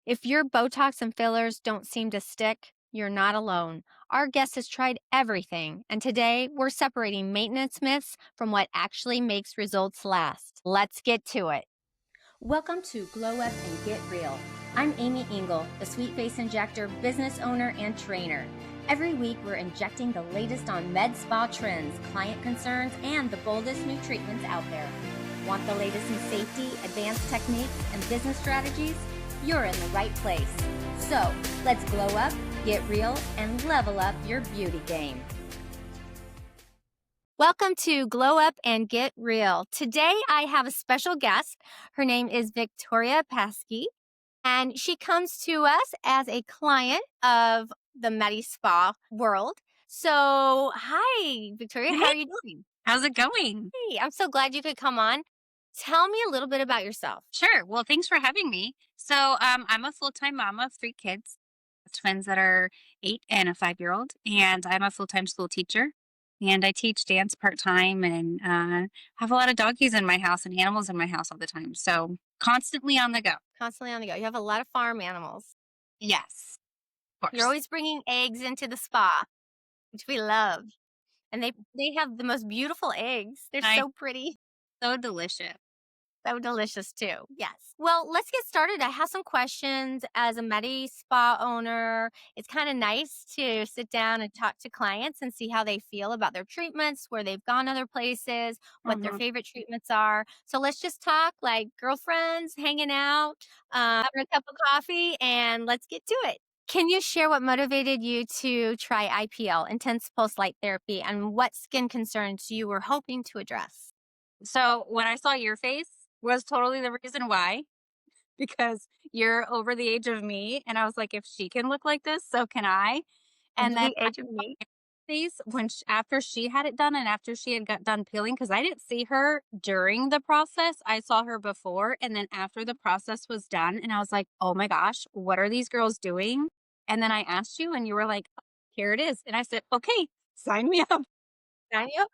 If your Botox and fillers don't seem to stick, you're not alone. Our guest has tried everything, and today we're separating maintenance myths from what actually makes results last. Let's get to it. Welcome to Glow Up and Get Real. I'm Amy Ingle, the Sweet Face Injector, business owner, and trainer. Every week, we're injecting the latest on med spa trends, client concerns, and the boldest new treatments out there. Want the latest in safety, advanced techniques, and business strategies? You're in the right place. So let's glow up, get real, and level up your beauty game. Welcome to Glow Up and Get Real. Today I have a special guest. Her name is Victoria Paschke, and she comes to us as a client of the Medi Spa world. So, hi, Victoria. How Hey, are you doing? how's it going? Hey, I'm so glad you could come on. Tell me a little bit about yourself. Sure. Well, thanks for having me. I'm a full-time mom of three kids, twins that are 8 and a 5-year-old, and I'm a full-time school teacher. And I teach dance part-time and have a lot of doggies in my house and animals in my house all the time. So constantly on the go. Constantly on the go. You have a lot of farm animals. Yes, of You're course. always bringing eggs into the spa, which we love. And they have the most beautiful eggs. They're I so pretty. so delicious. So delicious too. Yes. Well, let's get started. I have some questions as a Medi Spa owner. It's kind of nice to sit down and talk to clients and see how they feel about their treatments, where they've gone other places, what their hmm favorite treatments are. So let's just talk like girlfriends hanging out, having a cup of coffee, and let's get to it. Can you share what motivated you to try IPL, intense pulse light therapy, and what skin concerns you were hoping to address? So when I saw your face was totally the reason why. Because you're over the age of me, and I was like, "If she can look like this, so can I." And Under then the I age of saw me. your face when after she had it done and after she had got done peeling, because I didn't see her during the process, I saw her before and then after the process was done, and I was like, "Oh my gosh, what are these girls doing?" And then I asked you, and you were like, "Here it is." And I said, "Okay, sign me up." Got you?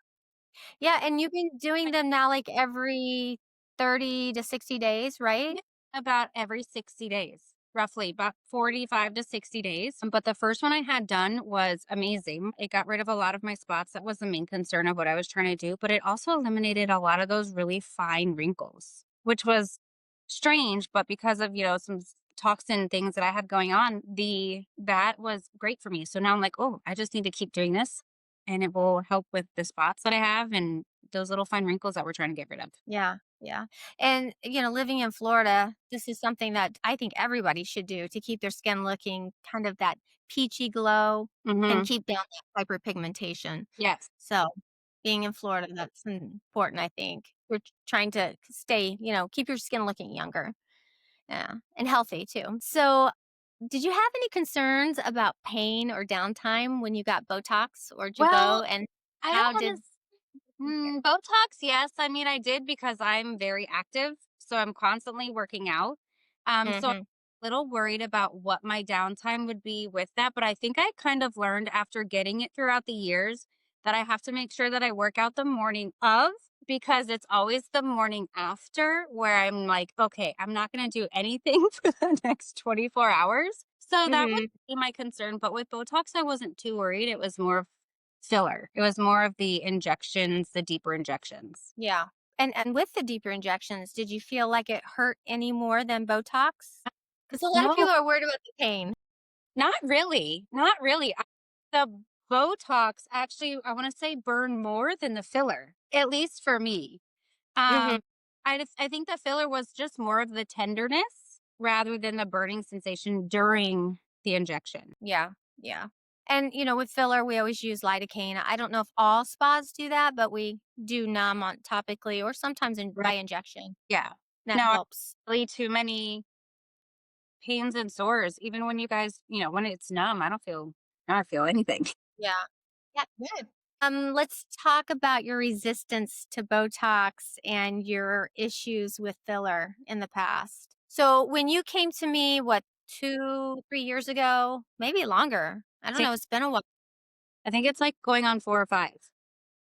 Yeah, and you've been doing them now, like, every 30 to 60 days, right? Yeah, about every 60 days, roughly about 45 to 60 days. But the first one I had done was amazing. It got rid of a lot of my spots. That was the main concern of what I was trying to do. But it also eliminated a lot of those really fine wrinkles, which was strange. But because of, some toxin things that I had going on, that was great for me. So now I'm like, oh, I just need to keep doing this and it will help with the spots that I have and those little fine wrinkles that we're trying to get rid of. Yeah, yeah, and, living in Florida, this is something that I think everybody should do to keep their skin looking kind of that peachy glow and hmm keep down that hyperpigmentation. Yes. So, being in Florida, that's important, I think. We're trying to stay, keep your skin looking younger, yeah, and healthy too. So, did you have any concerns about pain or downtime when you got Botox or did you go Well, and I don't how wanna did s Botox, yes, I mean, I did because I'm very active, so I'm constantly working out. So I'm Mhm. a little worried about what my downtime would be with that, but I think I kind of learned after getting it throughout the years that I have to make sure that I work out the morning of, because it's always the morning after where I'm like, "Okay, I'm not gonna do anything for the next 24 hours." So that would Mhm. be my concern, but with Botox, I wasn't too worried, it was more filler. It was more of the injections, the deeper injections. Yeah. And with the deeper injections, did you feel like it hurt any more than Botox? Because a lot of No, people are worried about the pain. not really, not really. The Botox actually, I wanna say burn more than the filler, at least for me. Mhm. Um, I think the filler was just more of the tenderness rather than the burning sensation during the injection. Yeah. Yeah. And, with filler, we always use lidocaine. I don't know if all spas do that, but we do numb on topically or sometimes by Right. injection. Yeah. That No, helps. really too many pains and sores, even when you guys, when it's numb, I don't feel anything. Yeah. Yeah, good. Let's talk about your resistance to Botox and your issues with filler in the past. So when you came to me, what, 2, 3 years ago, maybe longer. I don't See, know. It's been a while. I think it's like going on 4 or 5.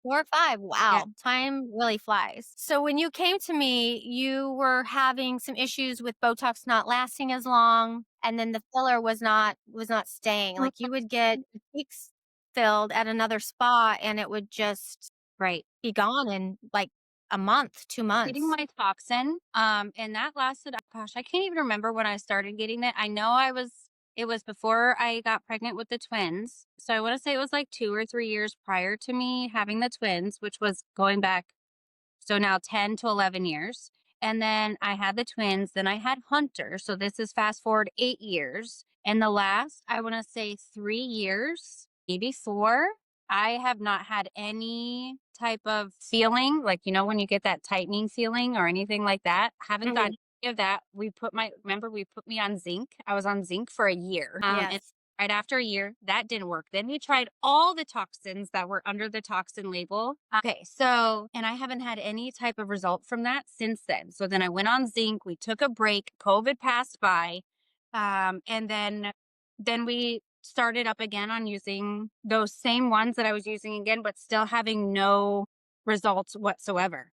4 or 5. Yeah. Wow. Time really flies. So when you came to me, you were having some issues with Botox not lasting as long, and then the filler was not staying. Mhm. Like you would get the cheeks filled at another spa and it would just Right. be gone in like a month, 2 Getting months. my toxin, and that lasted, gosh, I can't even remember when I started getting that. I know it was before I got pregnant with the twins. So I want to say it was like 2 or 3 years prior to me having the twins, which was going back, so now 10 to 11 years. And then I had the twins, then I had Hunter. So this is fast forward 8 years. And the last, I want to say 3 years, maybe four, I have not had any type of feeling, like, when you get that tightening feeling or anything like that. Haven't gotten Mhm. any of that. Remember, we put me on zinc. I was on zinc for a year. And Yes. right after a year, that didn't work. Then we tried all the toxins that were under the toxin label. Okay, so, and I haven't had any type of result from that since then. So then I went on zinc. We took a break. COVID passed by, and then we started up again on using those same ones that I was using again, but still having no results whatsoever.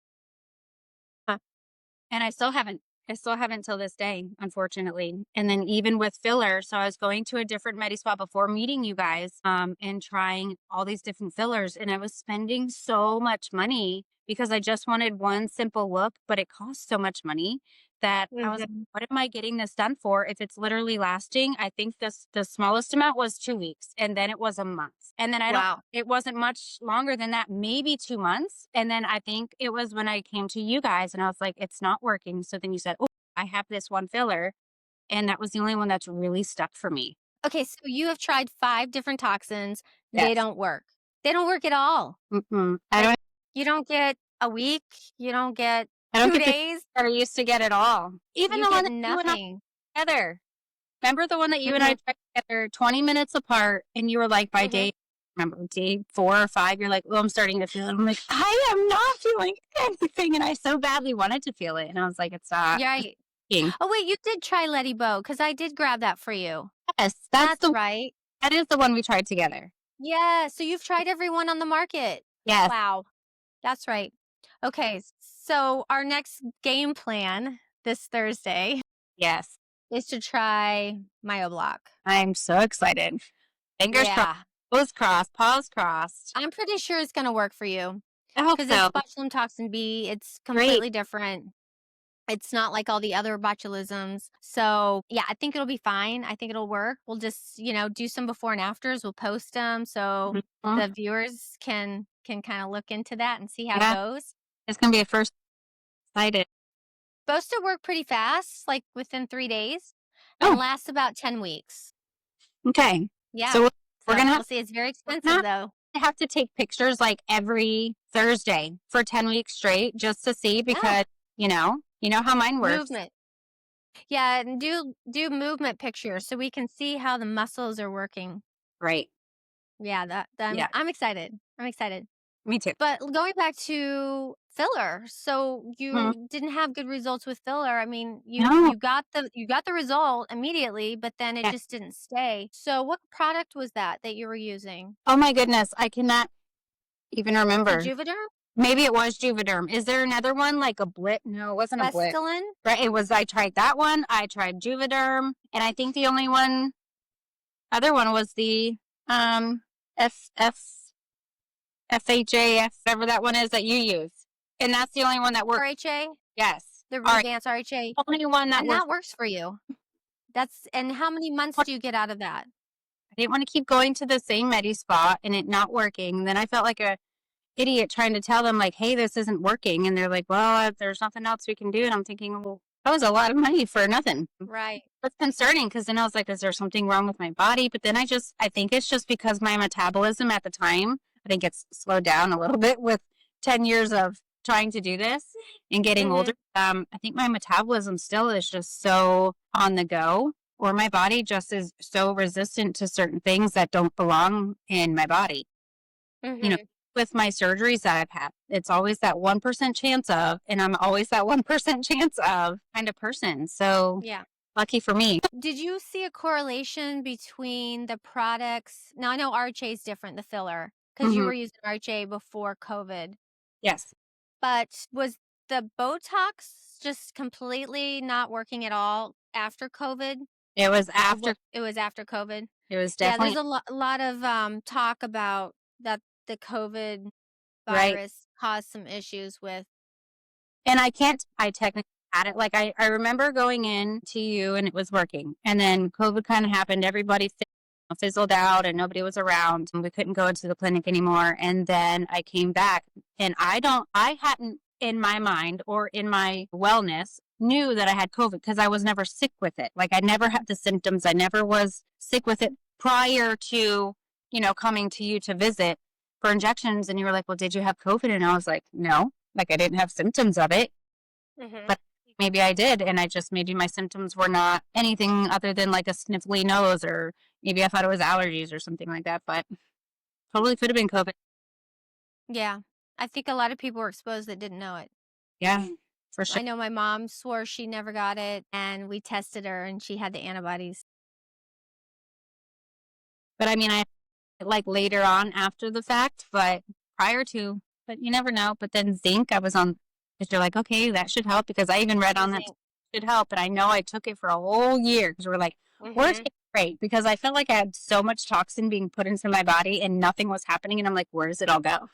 Huh. And I still haven't till this day, unfortunately. And then even with filler, so I was going to a different med spa before meeting you guys, and trying all these different fillers. And I was spending so much money because I just wanted one simple look, but it cost so much money that I was like, Mhm. what am I getting this done for if it's literally lasting? I think the smallest amount was 2 weeks, and then it was a month. And then Wow. it wasn't much longer than that, maybe 2 months. And then I think it was when I came to you guys and I was like, it's not working. So then you said, oh, I have this one filler. And that was the only one that's really stuck for me. Okay, so you have tried 5 different toxins. They Yes. don't work. They don't work at all. Mm-mm. I Like, don't you don't get a week, you don't get I don't 2 get the days, that I used to get at all. Even you the one get that you and I nothing. together. Remember the one that you and I Mhm, tried together 20 minutes apart, and you were like, by mhm. day 4 or 5, you're like, oh, I'm starting to feel it. I'm like, I am not feeling anything. And I so badly wanted to feel it. And I was like, it's not Yeah, working. oh, wait, you did try Letty Bow because I did grab that for you. Yes, That's right. that is the one we tried together. Yeah, so you've tried every one on the market. Yes, Wow, that's right. Okay, so our next game plan this Thursday yes. is to try MyoBlock. I'm so excited. Fingers crossed, Yeah, toes crossed, paws crossed. I'm pretty sure it's gonna work for you I hope because it's so. botulinum toxin B, it's Great. completely different. It's not like all the other botulisms. So, yeah, I think it'll be fine. I think it'll work. We'll just, do some before and afters. We'll post them so Mhm. the viewers can kind of look into that and see how it Yeah, goes. it's gonna be a first excited. Supposed to work pretty fast, like within 3 days, and Oh, lasts about 10 weeks. okay. Yeah. So we're So, gonna have we'll see. It's very we're expensive gonna though. have to take pictures like every Thursday for 10 weeks straight just to see Yeah. because you know how mine works. Movement. Yeah, and do movement pictures so we can see how the muscles are working. Right. Yeah, that Yeah. I'm excited. I'm excited. Me too. But going back to filler, so Mhm. you didn't have good results with filler. I mean, you No. you got the result immediately, but then it Yeah. just didn't stay. So what product was that you were using? Oh my goodness, I cannot even Was it remember. Juvederm? Maybe it was Juvederm. Is there another one like a Blit? No, it wasn't a Blit. Restylane? Right? I tried that one. I tried Juvederm, and I think the only other one was the um F F FHAF, whatever that one is that you use, and that's the only one that works. RHA? Yes. The All right. Revance RHA? Only one that And works. that works for you. And how many months I do you get out of that? didn't want to keep going to the same medi spa and it not working. And then I felt like a idiot trying to tell them like, hey, this isn't working. And they're like, well, there's nothing else we can do. And I'm thinking, well, that was a lot of money for nothing. Right. It's concerning because then I was like, is there something wrong with my body? But then I think it's just because my metabolism at the time, I think it's slowed down a little bit with 10 years of trying to do this and getting older. Mhm. I think my metabolism still is just so on the go, or my body just is so resistant to certain things that don't belong in my body. You know, Mhm. with my surgeries that I've had, it's always that 1% chance of, and I'm always that 1% chance of kind of person. So Yeah. lucky for me. Did you see a correlation between the products? Now I know RHA is different, the filler. because you Hmm. were using RHA before COVID. Yes. But was the Botox just completely not working at all after COVID? It was Or after, what it was after COVID? it was Yeah, definitely there's a lot of, talk about that the COVID right. virus caused some issues with. And I technically had it. Like I remember going in to you and it was working. And then COVID kind of happened. Everybody fizzled out and nobody was around. And we couldn't go into the clinic anymore. And then I came back and I hadn't in my mind or in my wellness knew that I had COVID because I was never sick with it. Like I never had the symptoms. I never was sick with it prior to, coming to you to visit for injections. And you were like, well, did you have COVID? And I was like, no. Like I didn't have symptoms of it, Mhm. but maybe I did. And maybe my symptoms were not anything other than like a sniffly nose, or maybe I thought it was allergies or something like that, but totally could have been COVID. Yeah. I think a lot of people were exposed that didn't know it. Yeah, for sure. I know my mom swore she never got it, and we tested her, and she had the antibodies. But I mean, I like later on after the fact, but prior to, but you never know. But then zinc, I was on, because you're like, okay, that should help because I even read The on that zinc. should help. And I know I took it for a whole year because we're like, we're Mhm. taking great because I felt like I had so much toxin being put into my body and nothing was happening. And I'm like, where does it all go?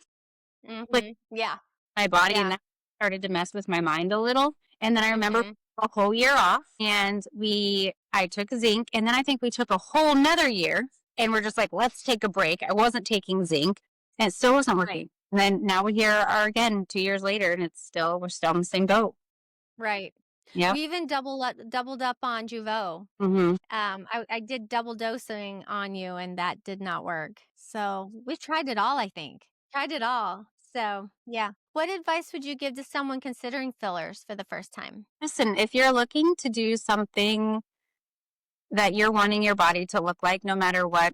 Like Mhm. Yeah. my body, and Yeah. that started to mess with my mind a little. And then I remember Mhm. a whole year off and I took zinc and then I think we took a whole nother year and we're just like, let's take a break. I wasn't taking zinc and it still wasn't Right. working. And then now we here are again 2 years later and we're still in the same boat. Right. Yep. We even doubled up on Jeuveau. Mm-hmm. I did double dosing on you, and that did not work. So we tried it all, I think. Tried it all. So yeah. What advice would you give to someone considering fillers for the first time? Listen, if you're looking to do something that you're wanting your body to look like no matter what,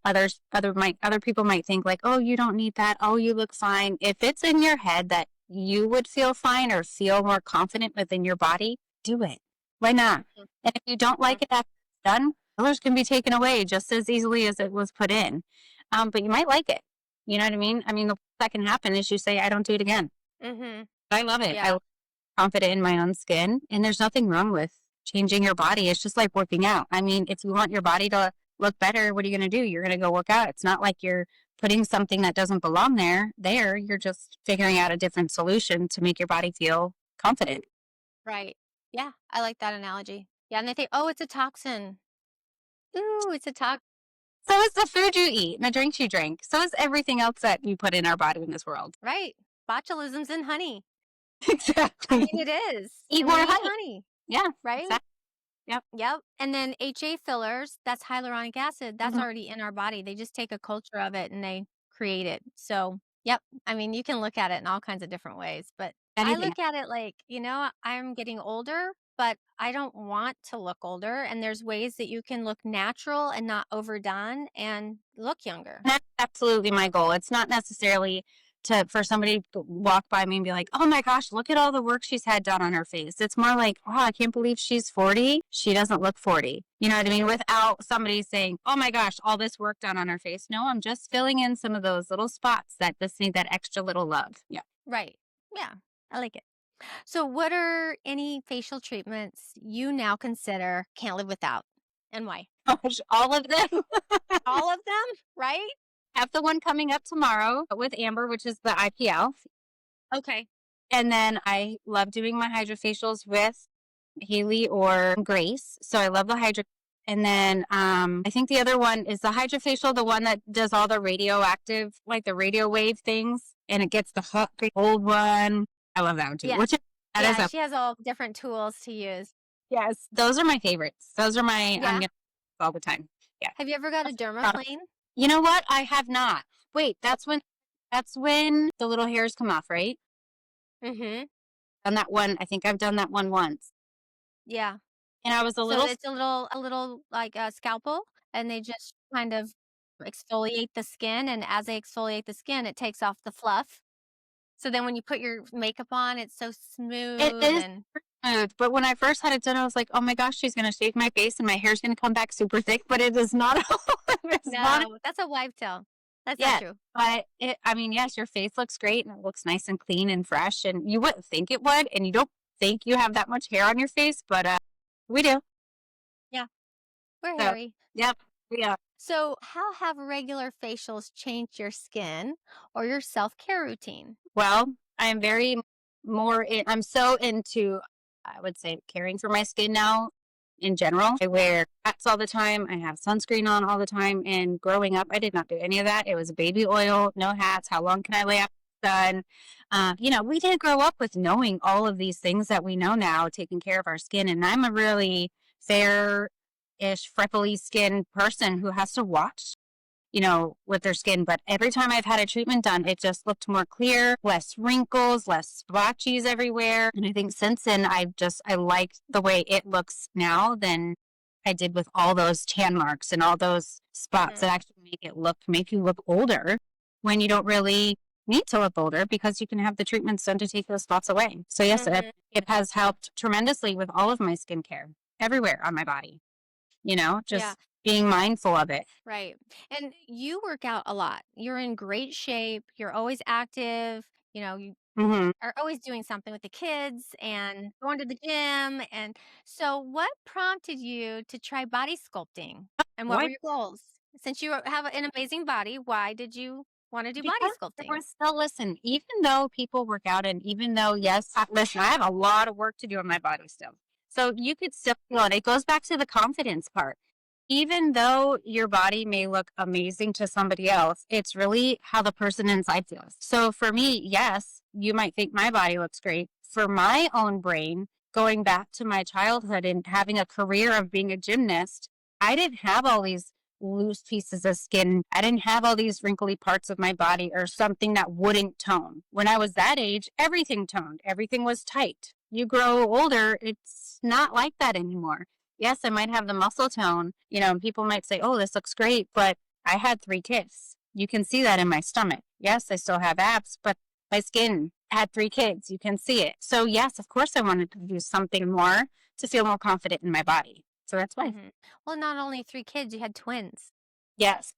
other people might think like, oh, you don't need that, oh, you look fine. If it's in your head that you would feel fine or feel more confident within your body, do it. Why not? Mhm. And if you don't Mhm. like it after it's done, colors can be taken away just as easily as it was put in. But you might like it. You know what I mean? I mean, the worst that can happen is you say, I don't do it again. Mhm. I love it. Yeah. Confident in my own skin. And there's nothing wrong with changing your body. It's just like working out. I mean, if you want your body to look better, what are you going to do? You're going to go work out. It's not like you're putting something that doesn't belong there. You're just figuring out a different solution to make your body feel confident. Right. Yeah. I like that analogy. Yeah. And they think, oh, it's a toxin. Ooh, it's a toxin. So is the food you eat and the drinks you drink. So is everything else that you put in our body in this world. Right. Botulism's in honey. I Exactly. mean, it is. Eat And more we eat honey. honey, Yeah, right? exactly. Yep. Yep. And then HA fillers, that's hyaluronic acid. That's Mhm. already in our body. They just take a culture of it and they create it. So, yep. I mean, you can look at it in all kinds of different ways, but I Anything. look at it like, I'm getting older, but I don't want to look older. And there's ways that you can look natural and not overdone and look younger. That's absolutely my goal. It's not necessarily for somebody to walk by me and be like, "Oh my gosh, look at all the work she's had done on her face." It's more like, "Oh, I can't believe she's 40. She doesn't look 40." You know what I mean? Without somebody saying, "Oh my gosh, all this work done on her face." No, I'm just filling in some of those little spots that just need that extra little love. Yeah. Right. Yeah. I like it. So, what are any facial treatments you now consider can't live without and why? Gosh, all of them. All of them, right? Have the one coming up tomorrow with Amber, which is the IPL. Okay. And then I love doing my hydrofacials with Haley or Grace. So I love the hydro. And then I think the other one is the hydrofacial, the one that does all the radioactive, like the radio wave things, and it gets the hot, cold one. I love that one too. Yeah. That is Yeah, a she has all different tools to use. yes. Those are my favorites. Those are my I'm Yeah. gonna all the time. Yeah. Have you ever got a dermaplane? You know what? I have not. Wait, that's when the little hairs come off, right? Mhm. On that one, I think I've done that one once. Yeah. And I was a So little it's a little like a scalpel, and they just kind of exfoliate the skin, and as they exfoliate the skin, it takes off the fluff. So then when you put your makeup on, it's so it smooth is and smooth, but when I first had it done, I was like, "Oh my gosh, she's gonna shave my face and my hair's gonna come back super thick," but it is not. It's not. no, that's a wife tale. That's not Yeah, true. but I mean, yes, your face looks great and it looks nice and clean and fresh, and you wouldn't think it would, and you don't think you have that much hair on your face, but we do. Yeah, we're So, hairy. yep, we are. So, how have regular facials changed your skin or your self care routine? Well, I am very I'm so into, I would say, caring for my skin now in general. I wear hats all the time. I have sunscreen on all the time. And growing up, I did not do any of that. It was baby oil, no hats. How long can I lay out in the sun? We didn't grow up with knowing all of these things that we know now, taking care of our skin. And I'm a really fair ish, freckly skin person who has to watch with their skin. But every time I've had a treatment done, it just looked more clear, less wrinkles, less splotches everywhere. And I think since then, I like the way it looks now than I did with all those tan marks and all those spots Mhm. that actually make you look older when you don't really need to look older because you can have the treatments done to take those spots away. So yes, Mhm. it has helped tremendously with all of my skincare everywhere on my body, Yeah, just being mindful of it. right. And you work out a lot. You're in great shape. You're always active. You Hmm. are always doing something with the kids and going to the gym. And so, what prompted you to try body sculpting? And what were Why? your goals? Since you have an amazing body, why did you want to do body Because there sculpting? was still listen, even though people work out and even though, yes, listen, I have a lot of work to do on my body still. So you could still feel it. It goes back to the confidence part. Even though your body may look amazing to somebody else, it's really how the person inside feels. So for me, yes, you might think my body looks great. For my own brain, going back to my childhood and having a career of being a gymnast, I didn't have all these loose pieces of skin. I didn't have all these wrinkly parts of my body or something that wouldn't tone. When I was that age, everything toned, everything was tight. You grow older, it's not like that anymore. Yes, I might have the muscle tone, and people might say, oh, this looks great, but I had 3 kids. You can see that in my stomach. Yes, I still have abs, but my skin had 3 kids. You can see it. So, yes, of course, I wanted to do something more to feel more confident in my body. So that's why. Hmm. Well, not only 3 kids, you had twins. Yes.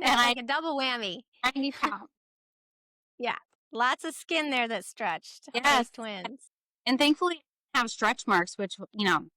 And That's like a double whammy. 90 pounds. Yeah. Lots of skin there that stretched. Yes. Those twins. And thankfully, I have stretch marks, which,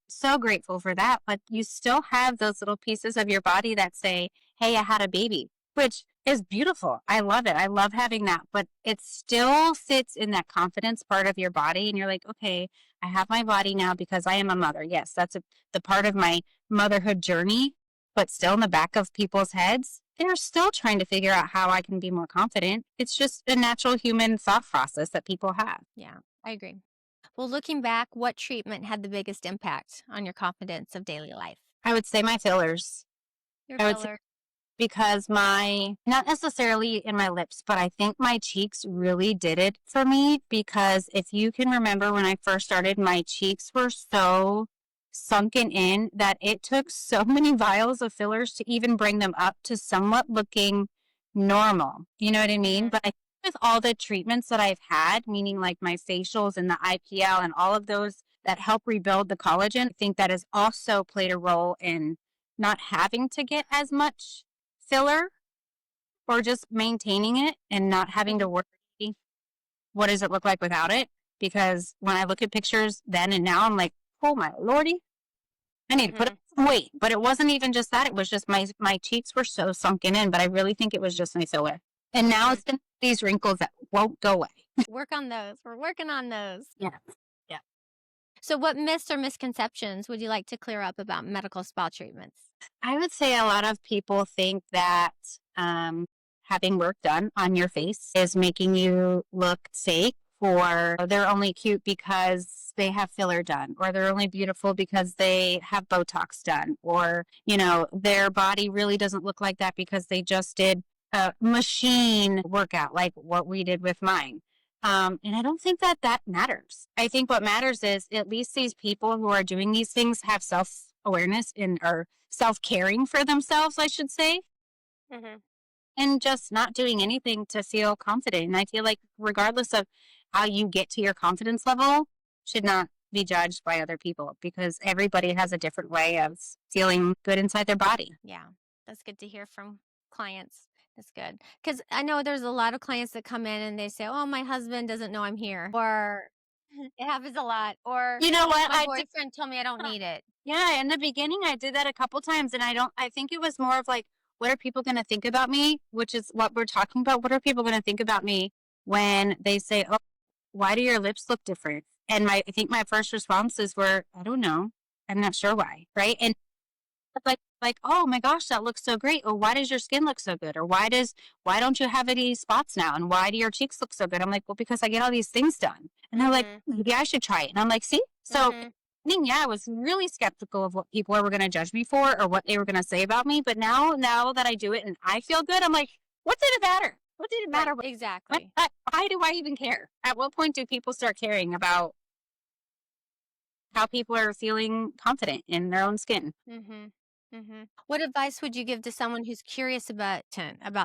so grateful for that. But you still have those little pieces of your body that say, hey, I had a baby, which is beautiful. I love it. I love having that. But it still sits in that confidence part of your body. And you're like, okay, I have my body now because I am a mother. Yes, that's the part of my motherhood journey, but still in the back of people's heads. They're still trying to figure out how I can be more confident. It's just a natural human thought process that people have. Yeah, I agree. Well, looking back, what treatment had the biggest impact on your confidence of daily life? I would say my fillers. Your I would say filler. because not necessarily in my lips, but I think my cheeks really did it for me because if you can remember when I first started, my cheeks were so sunken in that it took so many vials of fillers to even bring them up to somewhat looking normal. You know what I mean? Hmm. But I think with all the treatments that I've had, meaning like my facials and the IPL and all of those that help rebuild the collagen, I think that has also played a role in not having to get as much filler or just maintaining it and not having to Hmm. worry what does it look like without it. Because when I look at pictures then and now, I'm like, oh my lordy, I need to put Hmm. on some weight. But it wasn't even just that; it was just my cheeks were so sunken in. But I really think it was just my filler. And now Hmm. it's been these wrinkles that won't go away. Work on those. We're working on those. Yeah, yeah. So, what myths or misconceptions would you like to clear up about medical spa treatments? I would say a lot of people think that having work done on your face is making you look fake, or they're only cute because they have filler done, or they're only beautiful because they have Botox done, or, their body really doesn't look like that because they just did a machine workout like what we did with mine. And I don't think that that matters. I think what matters is at least these people who are doing these things have self awareness and are self caring for themselves, I should say, Hmm. and just not doing anything to feel confident. And I feel like, regardless of how you get to your confidence level, should not be judged by other people because everybody has a different way of feeling good inside their body. Yeah, that's good to hear from clients. That's good. Because I know there's a lot of clients that come in and they say, "Oh, my husband doesn't know I'm here," or it happens a lot, or You know what? "My I did. boyfriend told me I don't need it." Yeah, in the beginning, I did that a couple times, and I think it was more of like, what are people going to think about me? Which is what we're talking about. What are people going to think about me when they say, "Oh, why do your lips look different?" And I think my first responses were, "I don't know. I'm not sure why." Right. And like, oh my gosh, that looks so great. Or why does your skin look so good? Or why don't you have any spots now? And why do your cheeks look so good? I'm like, well, because I get all these things done. And they're like, Mhm. maybe I should try it. And I'm like, see? So Mhm. I think, yeah, I was really skeptical of what people were going to judge me for or what they were going to say about me. But now that I do it and I feel good, I'm like, what did it matter? What did it matter? Right, exactly. Why do I even care? At what point do people start caring about how people are feeling confident in their own skin? Mhm. Mhm. What advice would you give to someone who's curious about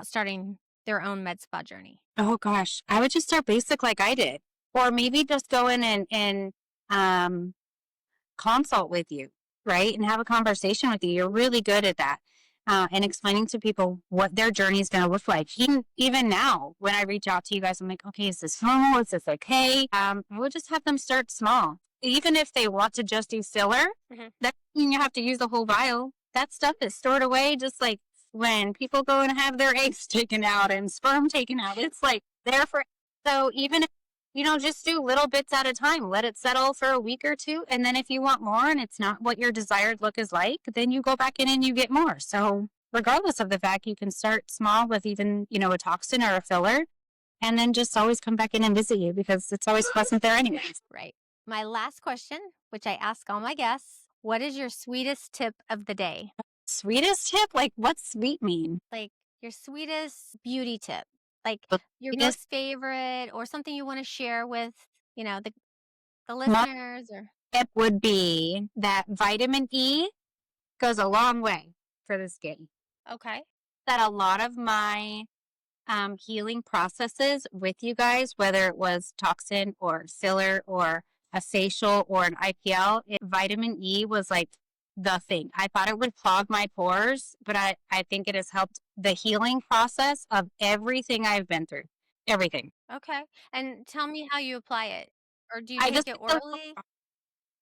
starting their own med spa journey? Oh gosh, I would just start basic like I did, or maybe just go in and um, consult with you, right, and have a conversation with you. You're really good at that, and explaining to people what their journey is going to look like. Even now, when I reach out to you guys, I'm like, okay, is this normal? Is this okay? I would just have them start small, even if they want to just do filler. Mhm. That doesn't mean you have to use the whole vial. That stuff is stored away, just like when people go and have their eggs taken out and sperm taken out. It's like there for so even if just do little bits at a time. Let it settle for a week or two. And then if you want more and it's not what your desired look is like, then you go back in and you get more. So regardless of the fact, you can start small with even, a toxin or a filler and then just always come back in and visit you because it's always pleasant there anyways. Right. My last question, which I ask all my guests, what is your sweetest tip of the day? Sweetest tip? Like what's sweet mean? Like your sweetest beauty tip, like The your sweetest most favorite or something you want to share with, the my listeners or tip would be that vitamin E goes a long way for the skin. okay. That a lot of my healing processes with you guys, whether it was toxin or filler or a facial or an IPL, vitamin E was like the thing. I thought it would clog my pores, but I think it has helped the healing process of everything I've been through. Everything. Okay. And tell me how you apply it. Or do you I take just it get the orally?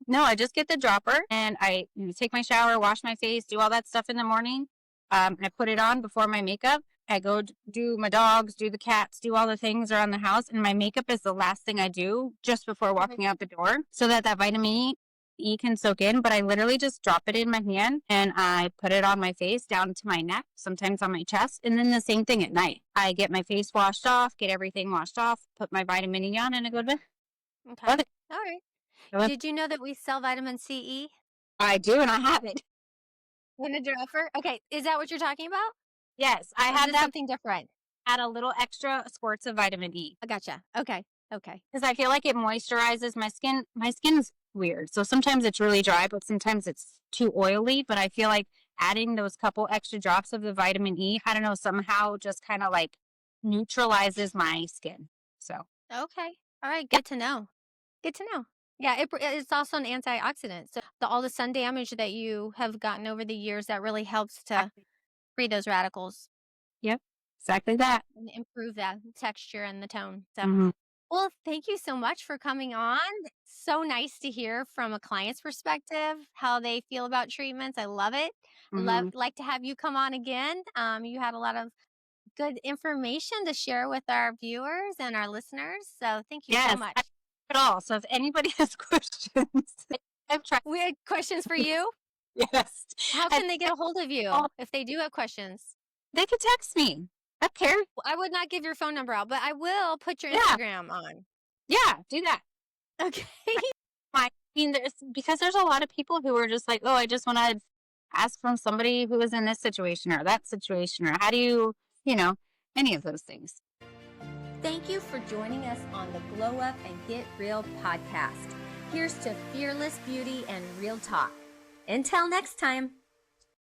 No, I just get the dropper and I take my shower, wash my face, do all that stuff in the morning. I put it on before my makeup. I go do my dogs, do the cats, do all the things around the house. And my makeup is the last thing I do just before Mhm. walking out the door so that vitamin E can soak in. But I literally just drop it in my hand and I put it on my face down to my neck, sometimes on my chest. And then the same thing at night. I get my face washed off, get everything washed off, put my vitamin E on, and I go to bed. Okay. Love it. All right. I love it. Did you know that we sell vitamin CE I do, and I have it. in a dropper? Okay. Is that what you're talking about? Yes, I Or is have this that. something different? Add a little extra squirts of vitamin E I gotcha. Okay. Okay. because I feel like it moisturizes my skin. My skin's weird, so sometimes it's really dry, but sometimes it's too oily. But I feel like adding those couple extra drops of the vitamin E, I don't know, somehow just kind of like neutralizes my skin. So Okay. All right. yeah, Good to know. Good to know. Yeah, it's also an antioxidant. So all the sun damage that you have gotten over the years, that really helps to exactly. free those radicals Yep, exactly that. and improve that texture and the tone. So, Hmm. well, thank you so much for coming on. So nice to hear from a client's perspective how they feel about treatments. I love it. Hmm. Like to have you come on again. You had a lot of good information to share with our viewers and our listeners. So, thank you so Yes, much. I at all. So if anybody has questions, I've tried. We had questions for you. Yes, How and can they get a hold of you if they do have questions? they can text me. I don't care. Well, I would not give your phone number out, but I will put your Yeah, Instagram on. yeah, do that. Okay. I mean, there's a lot of people who are just like, oh, I just want to ask from somebody who is in this situation or that situation, or how do you know, any of those things. Thank you for joining us on the Glow Up and Get Real podcast. Here's to fearless beauty and real talk. Until next time.